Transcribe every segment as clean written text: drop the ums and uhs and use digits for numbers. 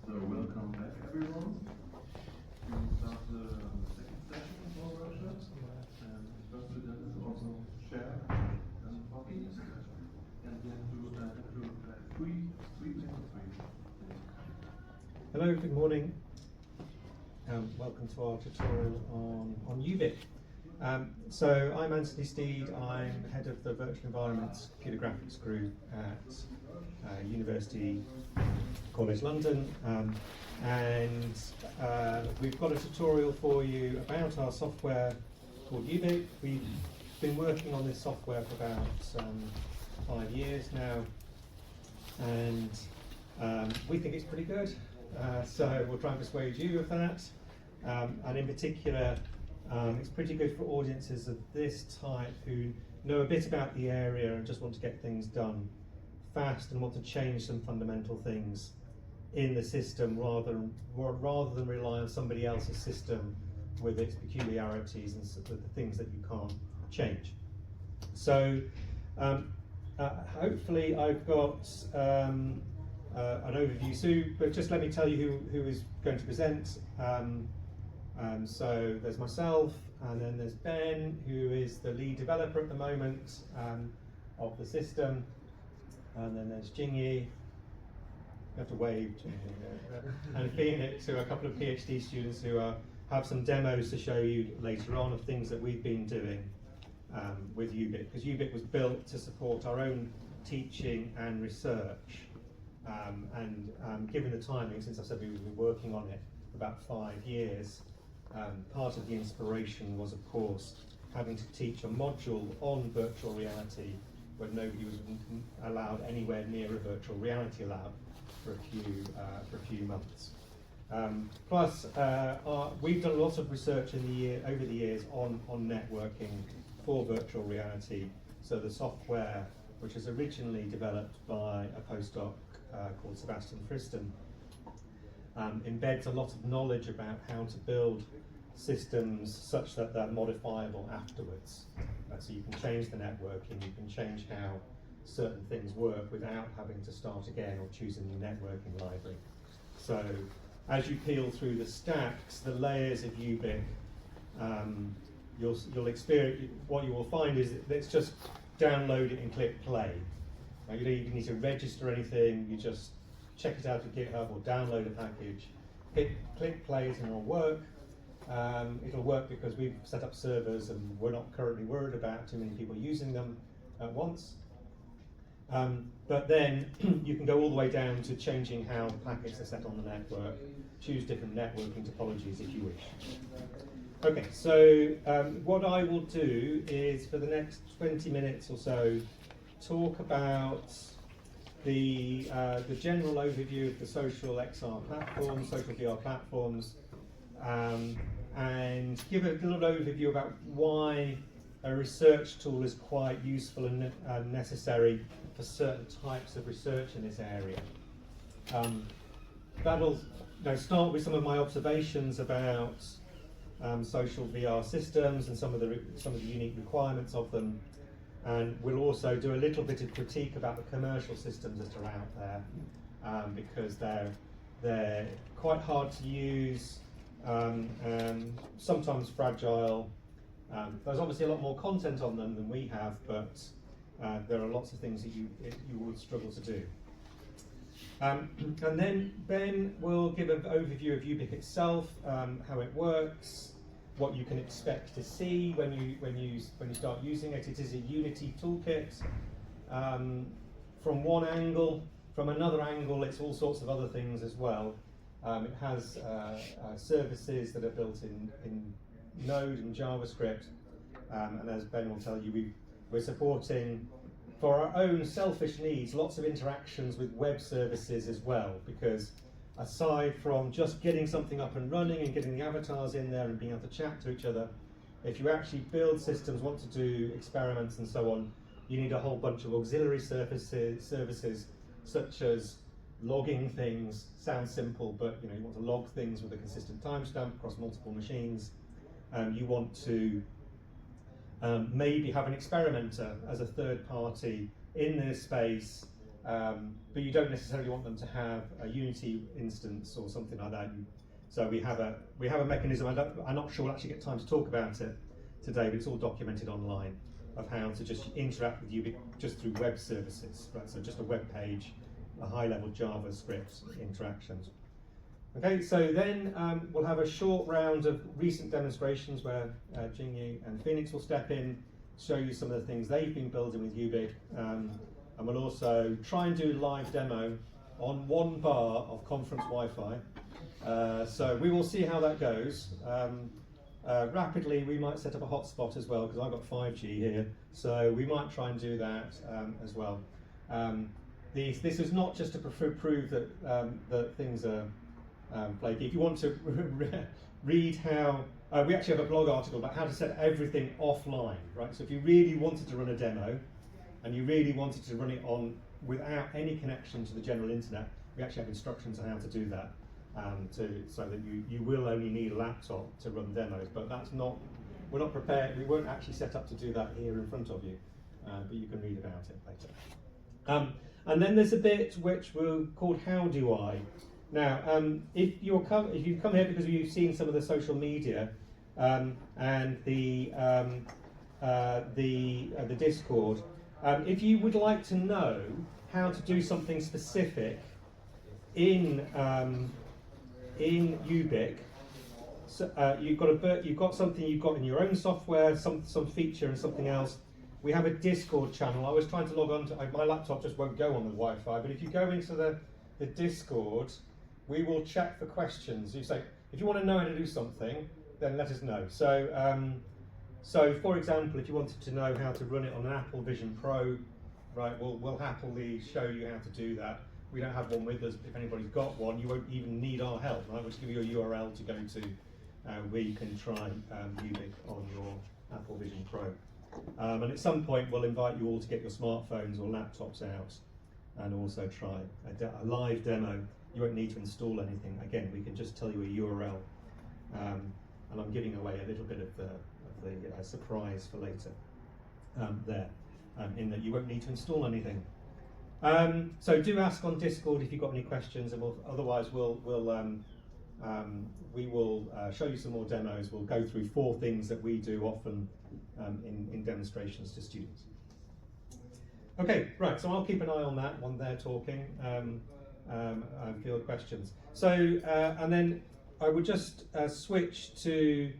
So welcome back everyone. We will start the second session of our workshop. And first we're going to also share copies and then to include three minutes. Hello, good morning. Welcome to our tutorial on Ubiq. So I'm Anthony Steed. I'm head of the Virtual Environments Computer Graphics Group at University College London, and we've got a tutorial for you about our software called Ubiq. We've been working on this software for about 5 years now, and we think it's pretty good. So we'll try and persuade you of that, and in particular it's pretty good for audiences of this type who know a bit about the area and just want to get things done fast and want to change some fundamental things in the system rather than rely on somebody else's system with its peculiarities and the things that you can't change. So hopefully I've got an overview soon, but just let me tell you who is going to present. So there's myself, and then there's Ben, who is the lead developer at the moment of the system, and then there's Jingyi. You have to wave, and Phoenix, who are a couple of PhD students who have some demos to show you later on of things that we've been doing with Ubiq, because Ubiq was built to support our own teaching and research. Given the timing, since I said we've been working on it for about 5 years, part of the inspiration was, of course, having to teach a module on virtual reality when nobody was allowed anywhere near a virtual reality lab for a few months. Plus, we've done a lot of research over the years on networking for virtual reality. So the software, which was originally developed by a postdoc called Sebastian Friston, embeds a lot of knowledge about how to build systems such that they're modifiable afterwards. So you can change the networking, you can change how certain things work without having to start again or choose a new networking library. So as you peel through the stacks, the layers of Ubiq, you'll experience, what you will find is that it's just download it and click play. You don't even need to register anything, you just check it out at GitHub or download a package, click play and it'll work. It'll work because we've set up servers and we're not currently worried about too many people using them at once. But then you can go all the way down to changing how packets are set on the network, choose different networking topologies if you wish. Okay, so what I will do is for the next 20 minutes or so talk about the general overview of the social XR platforms, social VR platforms, and give a little overview about why a research tool is quite useful and necessary for certain types of research in this area. That'll start with some of my observations about social VR systems and some of the unique requirements of them, and we'll also do a little bit of critique about the commercial systems that are out there, because they're quite hard to use, sometimes fragile. There's obviously a lot more content on them than we have, but there are lots of things that you would struggle to do. And then Ben will give an overview of Ubiq itself, how it works, what you can expect to see when you start using it. It is a Unity toolkit. From one angle, from another angle, it's all sorts of other things as well. It has services that are built in Node and JavaScript, and as Ben will tell you, we're supporting, for our own selfish needs, lots of interactions with web services as well, because aside from just getting something up and running and getting the avatars in there and being able to chat to each other, if you actually build systems, want to do experiments and so on, you need a whole bunch of auxiliary services such as logging things. Sounds simple, but you want to log things with a consistent timestamp across multiple machines. You want to maybe have an experimenter as a third party in this space, but you don't necessarily want them to have a Unity instance or something like that. So we have a mechanism. I'm not sure we'll actually get time to talk about it today, but it's all documented online of how to just interact with Ubiq just through web services, right? So just a web page, a high-level JavaScript interactions. Okay, so then we'll have a short round of recent demonstrations where Jingyi and Phoenix will step in, show you some of the things they've been building with Ubiq, and we'll also try and do a live demo on one bar of conference Wi-Fi. So we will see how that goes. Rapidly, we might set up a hotspot as well, because I've got 5G here, so we might try and do that as well. This is not just to prove that things are flaky. If you want to read how, we actually have a blog article about how to set everything offline, right? So if you really wanted to run a demo, and you really wanted to run it on without any connection to the general internet, we actually have instructions on how to do that. So that you will only need a laptop to run demos, but we're not prepared, we weren't actually set up to do that here in front of you, but you can read about it later. And then there's a bit which we'll called How Do I? Now, if you've come here because you've seen some of the social media and the Discord, if you would like to know how to do something specific in Ubiq, so, you've got something you've got in your own software, some feature and something else. We have a Discord channel. I was trying to log on to, my laptop just won't go on the Wi-Fi, but if you go into the Discord, we will check for questions. You say, if you want to know how to do something, then let us know. So for example, if you wanted to know how to run it on an Apple Vision Pro, right, we'll happily show you how to do that. We don't have one with us, but if anybody's got one, you won't even need our help, right? We'll just give you a URL to go to where you can try Ubiq on your Apple Vision Pro. And at some point, we'll invite you all to get your smartphones or laptops out and also try a live demo. You won't need to install anything. Again, we can just tell you a URL. And I'm giving away a little bit of the surprise for later there, in that you won't need to install anything. So do ask on Discord if you've got any questions, and otherwise we will show you some more demos. We'll go through 4 things that we do often in demonstrations to students. Okay, right, so I'll keep an eye on that one there talking, and field questions. So, and then I would just switch to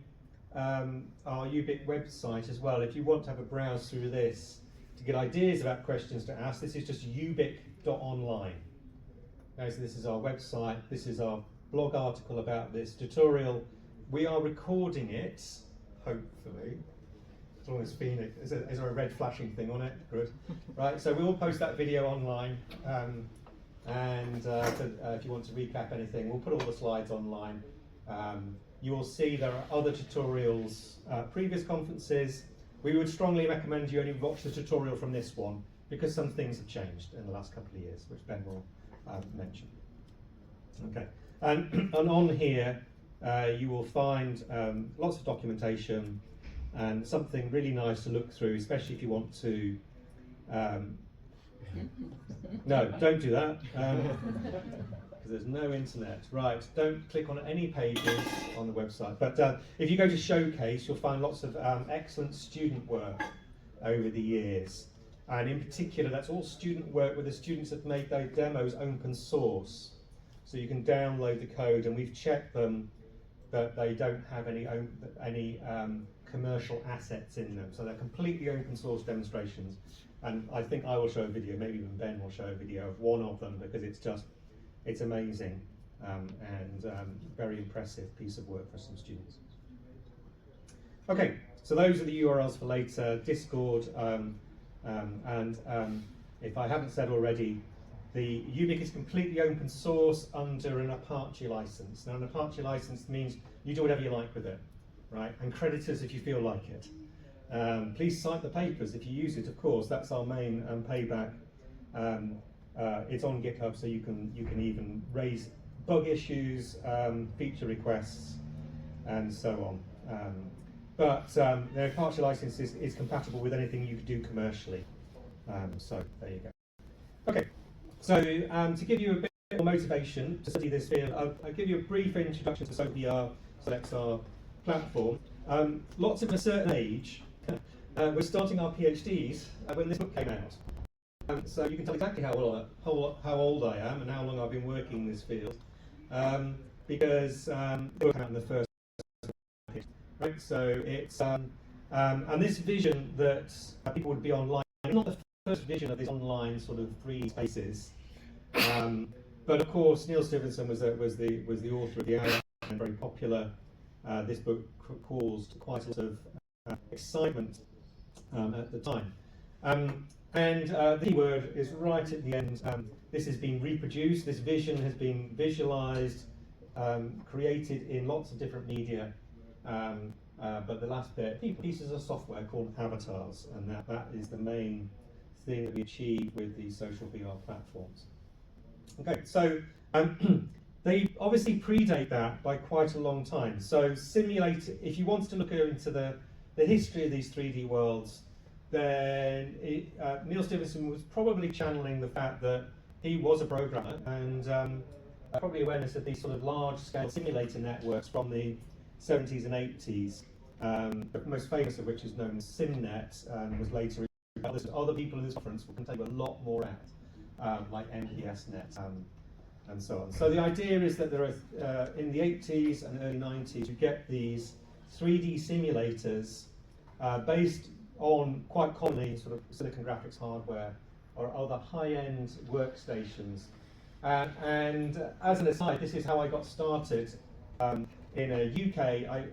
our Ubiq website as well. If you want to have a browse through this to get ideas about questions to ask, this is just ubiq.online. Okay, so this is our website, this is our blog article about this tutorial. We are recording it, hopefully. As long as Phoenix, is there a red flashing thing on it? Good. Right, so we will post that video online. If you want to recap anything, we'll put all the slides online. You will see there are other tutorials, previous conferences. We would strongly recommend you only watch the tutorial from this one, because some things have changed in the last couple of years, which Ben will mention. Okay, and on here you will find lots of documentation and something really nice to look through, especially if you want to. No, don't do that, because there's no internet. Right, don't click on any pages on the website. But if you go to Showcase, you'll find lots of excellent student work over the years. And in particular, that's all student work where the students have made their demos open source. So you can download the code, and we've checked them that they don't have any commercial assets in them. So they're completely open source demonstrations. And I think I will show a video, maybe even Ben will show a video of one of them, because it's amazing and very impressive piece of work for some students. Okay, so those are the URLs for later, Discord, and if I haven't said already, The Ubiq is completely open source under an Apache license. Now, an Apache license means you do whatever you like with it, right? And creditors if you feel like it. Please cite the papers if you use it, of course. That's our main payback. It's on GitHub, so you can even raise bug issues, feature requests, and so on. But the Apache license is compatible with anything you could do commercially. So there you go. Okay, so to give you a bit more motivation to study this field, I'll give you a brief introduction to SoapVR, XR platform. Lots of a certain age, we're starting our PhDs when this book came out. So you can tell exactly how old I am and how long I've been working in this field, because the book came out in the first. Right, so it's and this vision that people would be online, not the first vision of this online sort of 3D spaces, but of course Neil Stevenson was the author of the hour and very popular. This book caused quite a lot of excitement at the time, and the word is right at the end. This has been reproduced. This vision has been visualized, created in lots of different media. But the last bit, pieces of software called avatars, and that is the main thing that we achieve with these social VR platforms. Okay, so they obviously predate that by quite a long time. So if you wanted to look into the history of these 3D worlds, then Neil Stevenson was probably channeling the fact that he was a programmer, and probably awareness of these sort of large-scale simulator networks from the 70s and 80s, the most famous of which is known as SimNet, and was later other people in this conference will contain a lot more out, like MPSNet and so on. So the idea is that there are, in the 80s and early 90s, you get these 3D simulators based on, quite commonly, sort of silicon graphics hardware or other high-end workstations. And as an aside, this is how I got started. In a UK, I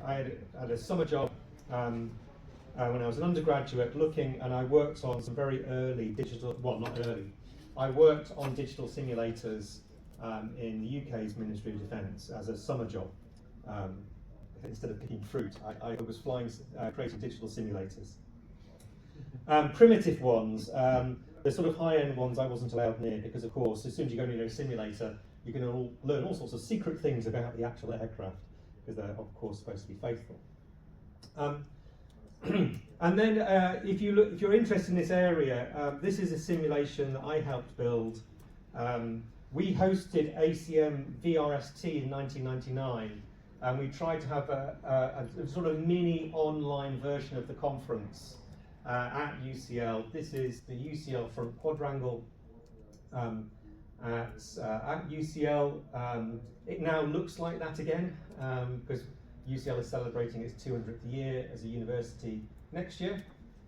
had a summer job when I was an undergraduate and I worked on some very early digital, well, not early, I worked on digital simulators in the UK's Ministry of Defence as a summer job. Instead of picking fruit, I was creating digital simulators. Primitive ones, the sort of high-end ones I wasn't allowed near because, of course, as soon as you go near a simulator, you're going to learn all sorts of secret things about the actual aircraft, because they're, of course, supposed to be faithful. And then, if you're interested in this area, this is a simulation that I helped build. We hosted ACM VRST in 1999, and we tried to have a sort of mini online version of the conference at UCL. This is the UCL front quadrangle at UCL. It now looks like that again, because UCL is celebrating its 200th year as a university next year.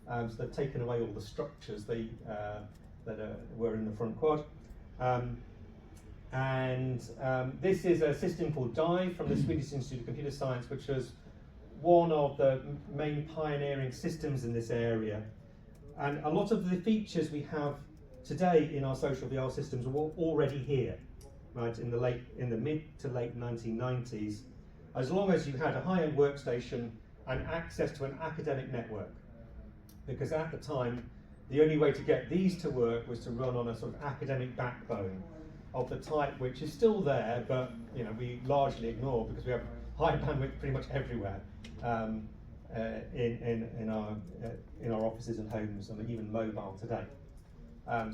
So they've taken away all the structures that were in the front quad. This is a system called DIVE from the Swedish Institute of Computer Science, which was one of the main pioneering systems in this area. And a lot of the features we have today in our social VR systems were already here, right, in the mid to late 1990s, as long as you had a high-end workstation and access to an academic network. Because at the time, the only way to get these to work was to run on a sort of academic backbone of the type which is still there, but we largely ignore because we have high bandwidth pretty much everywhere in our offices and homes, and even mobile today.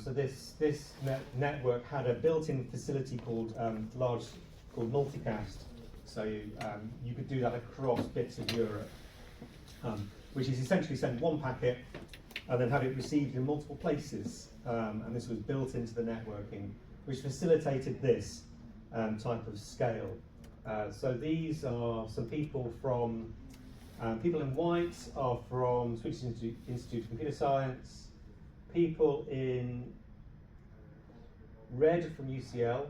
So this network had a built-in facility called multicast. So you could do that across bits of Europe, which is essentially send one packet and then have it received in multiple places. And this was built into the networking, which facilitated this type of scale. So these are some people from, people in white are from Swedish Institute of Computer Science, people in red from UCL,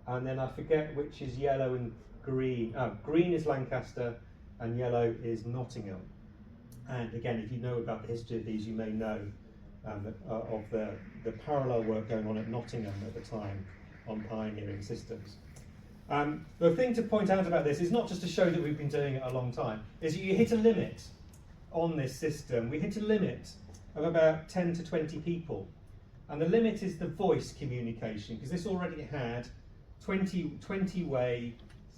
and then I forget which is yellow and green. Green is Lancaster and yellow is Nottingham. And again, if you know about the history of these, you may know of the parallel work going on at Nottingham at the time on pioneering systems. The thing to point out about this is not just to show that we've been doing it a long time, is that you hit a limit on this system. We hit a limit of about 10 to 20 people. And the limit is the voice communication, because this already had 20-way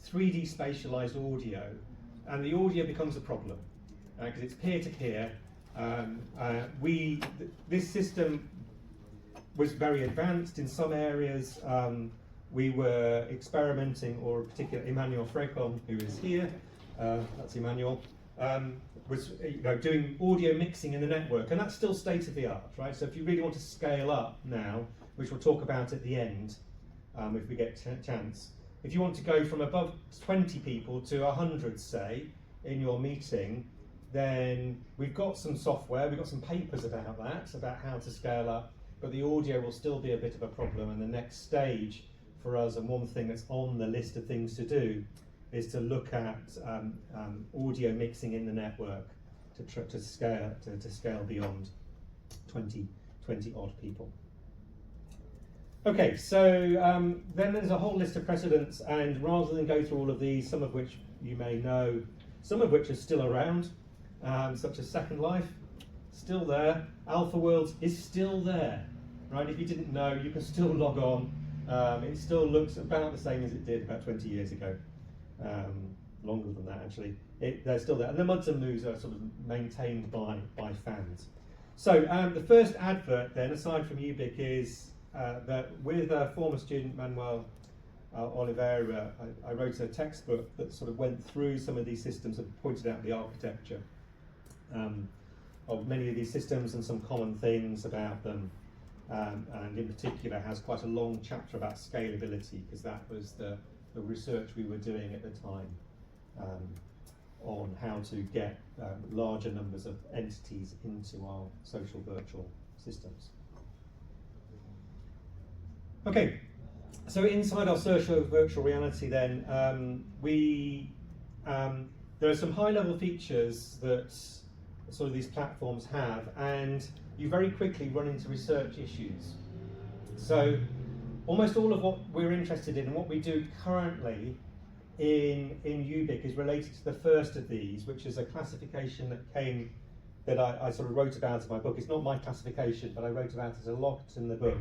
3D spatialized audio, and the audio becomes a problem because it's peer-to-peer. This system was very advanced in some areas. We were experimenting, or particularly Emmanuel Frecon, who is here, that's Emmanuel, was doing audio mixing in the network, and that's still state of the art, right? So if you really want to scale up now, which we'll talk about at the end, if we get a chance, if you want to go from above 20 people to 100, say, in your meeting, then we've got some software, we've got some papers about that, about how to scale up, but the audio will still be a bit of a problem, and the next stage for us, and one thing that's on the list of things to do, is to look at audio mixing in the network to scale beyond 20 odd people. Okay, so then there's a whole list of precedents, and rather than go through all of these, some of which you may know, some of which are still around, such as Second Life, still there. Alpha Worlds is still there, right? If you didn't know, you can still log on. It still looks about the same as it did about 20 years ago. Longer than that, actually. They're still there. And the Muds and Moos are sort of maintained by fans. So the first advert then, aside from Ubiq, is that with a former student, Manuel Oliveira, I wrote a textbook that sort of went through some of these systems and pointed out the architecture of many of these systems and some common things about them. And in particular has quite a long chapter about scalability, because that was the research we were doing at the time on how to get larger numbers of entities into our social virtual systems. Okay, so inside our social virtual reality then, there are some high-level features that sort of these platforms have, and you very quickly run into research issues. So almost all of what we're interested in and what we do currently in Ubiq is related to the first of these, which is a classification that I sort of wrote about in my book. It's not my classification, but I wrote about it a lot in the book,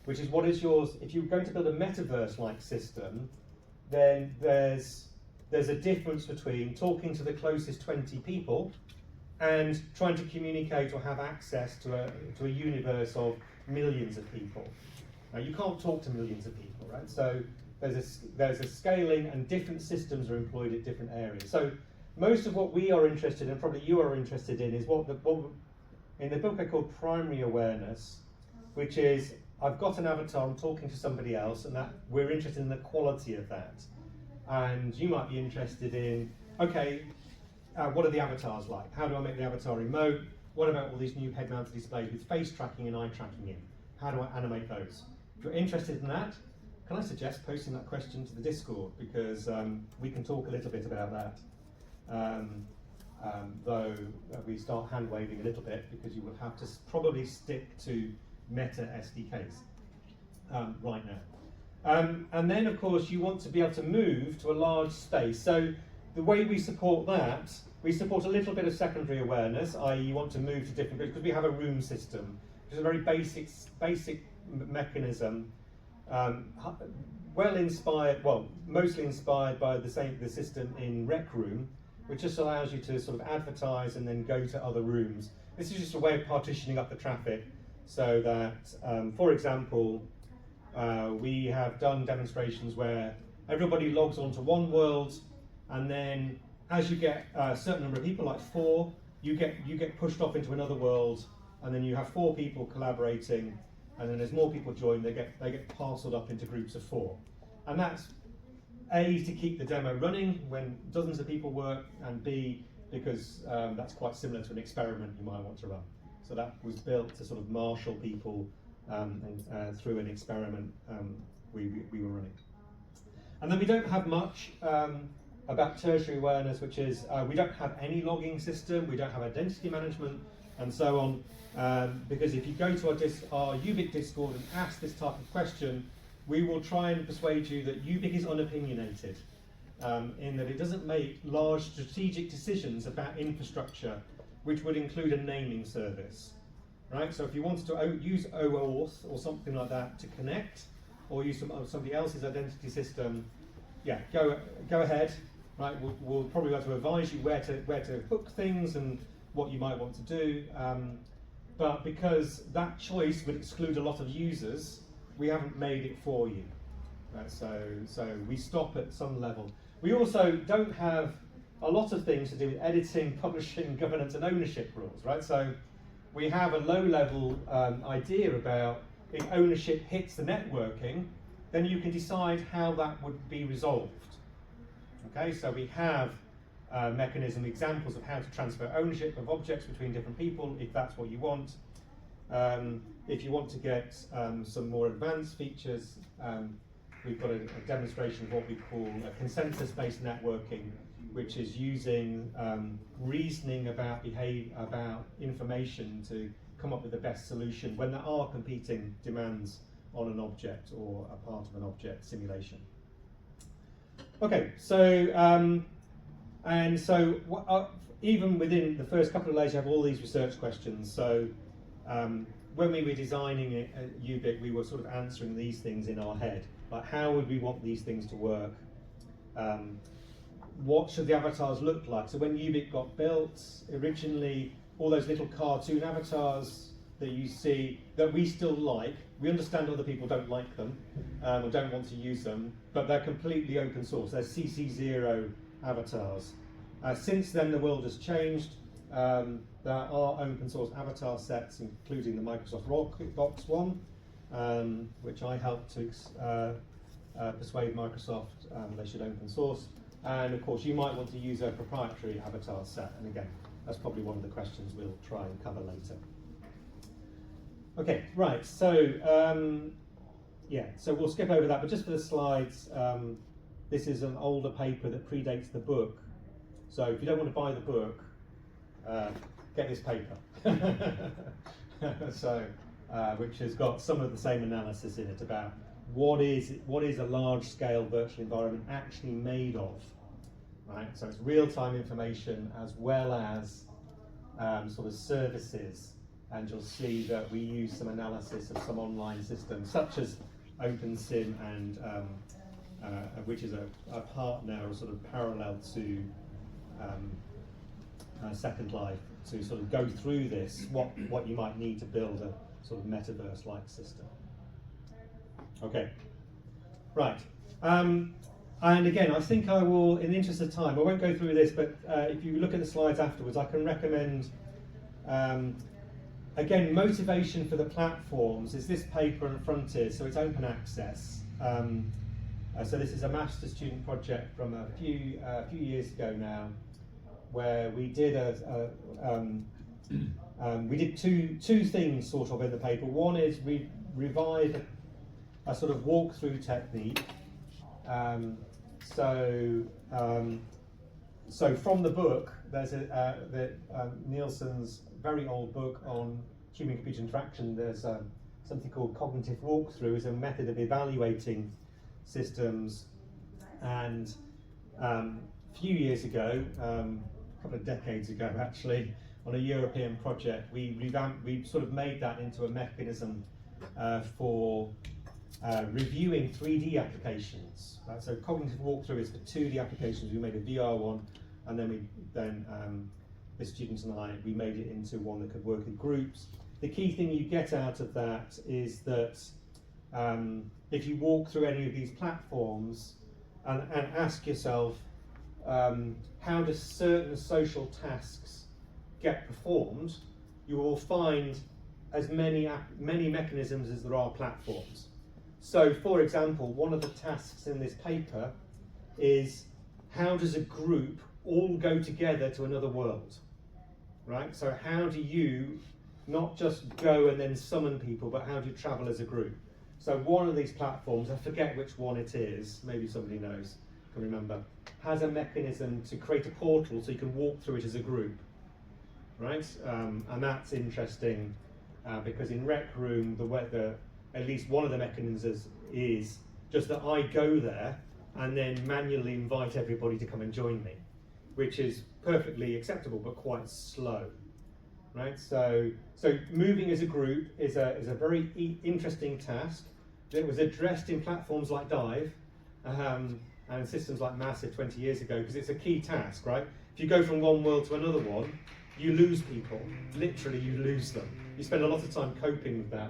which is what is yours. If you're going to build a metaverse-like system, then there's a difference between talking to the closest 20 people and trying to communicate or have access to a universe of millions of people. Now, you can't talk to millions of people, right? So there's a scaling, and different systems are employed at different areas. So most of what we are interested in, and probably you are interested in, is what in the book I call primary awareness, which is I've got an avatar, I'm talking to somebody else, and that we're interested in the quality of that. And you might be interested in, okay, what are the avatars like? How do I make the avatar remote? What about all these new head-mounted displays with face tracking and eye tracking in? How do I animate those? If you're interested in that, can I suggest posting that question to the Discord, because we can talk a little bit about that. Though we start hand-waving a little bit, because you will have to probably stick to Meta SDKs right now. And then, of course, you want to be able to move to a large space. So the way we support that, we support a little bit of secondary awareness, i.e. you want to move to different groups, because we have a room system, which is a very basic mechanism, mostly inspired by the system in Rec Room, which just allows you to sort of advertise and then go to other rooms. This is just a way of partitioning up the traffic, so that, for example, we have done demonstrations where everybody logs onto one world, and then as you get a certain number of people, like 4, you get pushed off into another world, and then you have 4 people collaborating, and then as more people join, they get parceled up into groups of 4. And that's A, to keep the demo running when dozens of people work, and B, because that's quite similar to an experiment you might want to run. So that was built to sort of marshal people through an experiment we were running. And then we don't have much about tertiary awareness, which is we don't have any logging system, we don't have identity management, and so on. Because if you go to our Ubiq Discord and ask this type of question, we will try and persuade you that Ubiq is unopinionated, in that it doesn't make large strategic decisions about infrastructure, which would include a naming service. Right? So if you wanted to use OAuth or something like that to connect, or use somebody else's identity system, yeah, go ahead. Right? We'll probably have to advise you where to hook things and what you might want to do. But because that choice would exclude a lot of users, we haven't made it for you. Right? So we stop at some level. We also don't have a lot of things to do with editing, publishing, governance, and ownership rules. Right? So we have a low-level idea about if ownership hits the networking, then you can decide how that would be resolved. Okay, so we have examples of how to transfer ownership of objects between different people, if that's what you want. If you want to get some more advanced features, we've got a demonstration of what we call a consensus-based networking, which is using reasoning about information to come up with the best solution when there are competing demands on an object or a part of an object simulation. Okay, so even within the first couple of layers, you have all these research questions. So when we were designing it at Ubiq, we were sort of answering these things in our head, like how would we want these things to work? What should the avatars look like? So when Ubiq got built, originally all those little cartoon avatars that you see that we still like, we understand other people don't like them or don't want to use them, but they're completely open source. They're CC0 avatars. Since then the world has changed. There are open source avatar sets, including the Microsoft Rockbox one, which I helped to persuade Microsoft they should open source. And of course you might want to use a proprietary avatar set, and again that's probably one of the questions we'll try and cover later. Okay, right, so yeah, so we'll skip over that, but just for the slides, this is an older paper that predates the book. So if you don't want to buy the book, get this paper. So, which has got some of the same analysis in it about what is a large-scale virtual environment actually made of, right? So it's real-time information as well as sort of services, and you'll see that we use some analysis of some online systems such as OpenSim and which is a partner or sort of parallel to Second Life, to sort of go through this, what you might need to build a sort of metaverse-like system. Okay, right. And again, I think I will, in the interest of time, I won't go through this, but if you look at the slides afterwards, I can recommend, again, motivation for the platforms is this paper on Frontiers, so it's open access. So this is a master's student project from a few years ago now, where we did two things sort of in the paper. One is we revive a sort of walkthrough technique. So from the book, there's Nielsen's very old book on human-computer interaction. There's something called cognitive walkthrough, as a method of evaluating systems. And a few years ago, a couple of decades ago actually, on a European project, we sort of made that into a mechanism for reviewing 3D applications. So cognitive walkthrough is for 2D applications. We made a VR one, and then the students and I, we made it into one that could work in groups. The key thing you get out of that is that if you walk through any of these platforms and ask yourself, how do certain social tasks get performed, you will find as many mechanisms as there are platforms. So, for example, one of the tasks in this paper is how does a group all go together to another world, right? So how do you not just go and then summon people, but how do you travel as a group? So one of these platforms, I forget which one it is, maybe somebody knows, can remember, has a mechanism to create a portal so you can walk through it as a group. right? And that's interesting because in Rec Room, at least one of the mechanisms is just that I go there and then manually invite everybody to come and join me, which is perfectly acceptable but quite slow, right? So moving as a group is a very interesting task that was addressed in platforms like Dive and systems like Massive 20 years ago, because it's a key task, right? If you go from one world to another one, you lose people. Literally, you lose them. You spend a lot of time coping with that,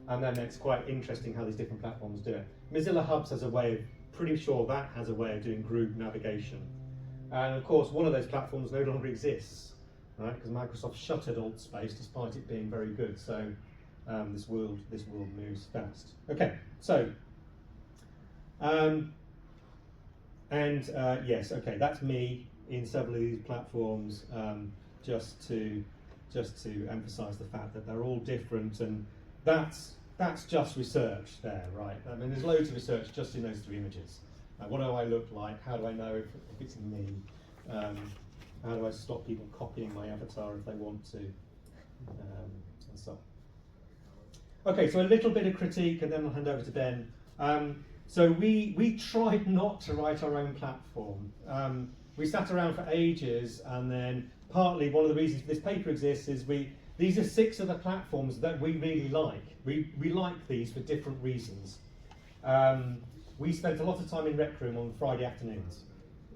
and then it's quite interesting how these different platforms do it. Mozilla Hubs has a way of, pretty sure that has a way of doing group navigation. And of course, one of those platforms no longer exists, right? Because Microsoft shuttered AltSpace despite it being very good. So this world moves fast. Okay, so yes, okay, that's me in several of these platforms, just to emphasise the fact that they're all different, and that's just research there, right? I mean, there's loads of research just in those 3 images. What do I look like? How do I know if it's me? How do I stop people copying my avatar if they want to? And so on. Okay, so a little bit of critique, and then I'll hand over to Ben. So we tried not to write our own platform. We sat around for ages, and then partly one of the reasons this paper exists is these are 6 of the platforms that we really like. We like these for different reasons. We spent a lot of time in Rec Room on Friday afternoons,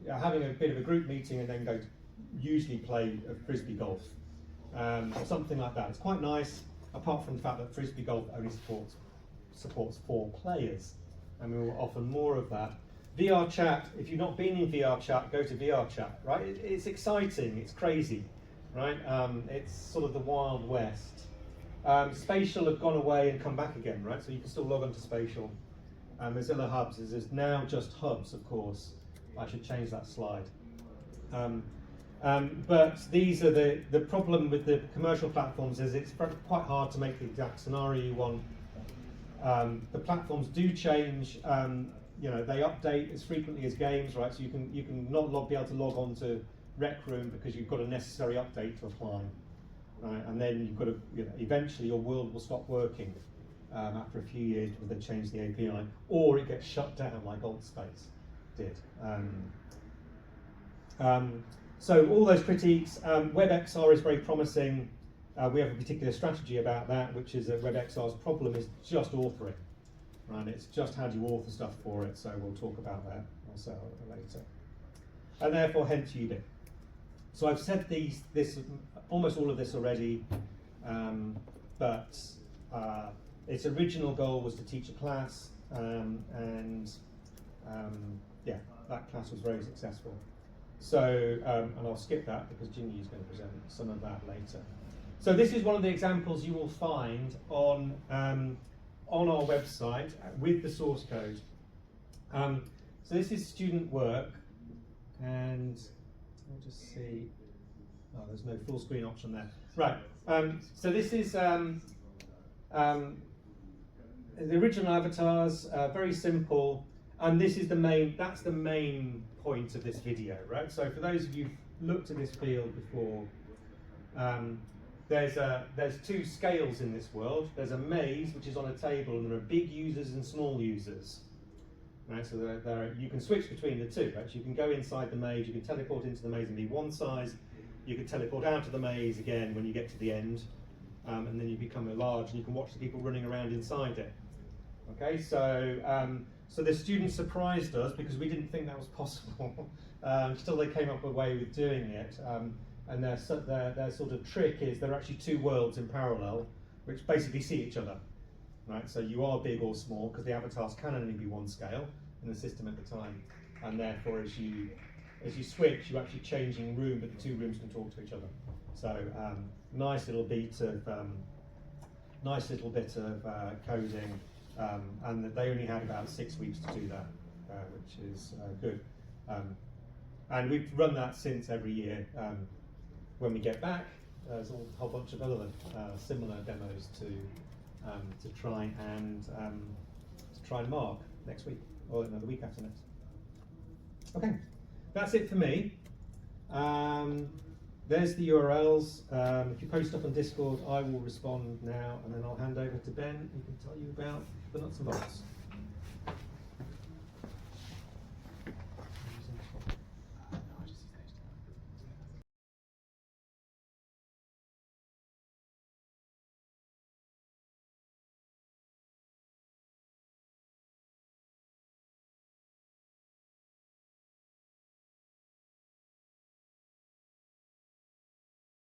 having a bit of a group meeting and then go to usually play Frisbee golf, or something like that. It's quite nice, apart from the fact that Frisbee golf only supports 4 players, and we will offer more of that. VR chat, if you've not been in VR chat, go to VR chat, right? It's exciting, it's crazy, right? It's sort of the Wild West. Spatial have gone away and come back again, right? So you can still log onto Spatial. Mozilla Hubs is now just Hubs, of course. I should change that slide. But these are the problem with the commercial platforms is it's quite hard to make the exact scenario you want. The platforms do change. They update as frequently as games, right? So you can not be able to log on to Rec Room because you've got a necessary update to apply, right? And then you've got to, eventually your world will stop working after a few years when they change the API, or it gets shut down like AltSpace did. So all those critiques, WebXR is very promising. We have a particular strategy about that, which is that WebXR's problem is just authoring. Right, it's just how do you author stuff for it, so we'll talk about that also later. And therefore, hence Ubiq. So I've said almost all of this already, but its original goal was to teach a class, yeah, that class was very successful. So, and I'll skip that because Ginny is going to present some of that later. So this is one of the examples you will find on our website with the source code. So this is student work, and I'll just see. Oh, there's no full screen option there. Right. So this is the original avatars, very simple, and this is the main. That's the main point of this video, right? So for those of you who've looked at this field before. There's 2 scales in this world. There's a maze, which is on a table, and there are big users and small users. Right, so you can switch between the 2. Right? So you can go inside the maze, you can teleport into the maze and be one size. You can teleport out of the maze again when you get to the end, and then you become large, and you can watch the people running around inside it. Okay, so the students surprised us because we didn't think that was possible until they came up with a way with doing it. And their sort of trick is there are actually 2 worlds in parallel, which basically see each other, right? So you are big or small because the avatars can only be one scale in the system at the time, and therefore as you switch, you're actually changing room, but the 2 rooms can talk to each other. So nice little bit of coding, and they only had about 6 weeks to do that, which is good. And we've run that since every year. When we get back, there's a whole bunch of other similar demos to try and mark next week, or no, the week after next. Okay, that's it for me. there's the URLs. If you post up on Discord, I will respond now, and then I'll hand over to Ben, who can tell you about the nuts and bolts.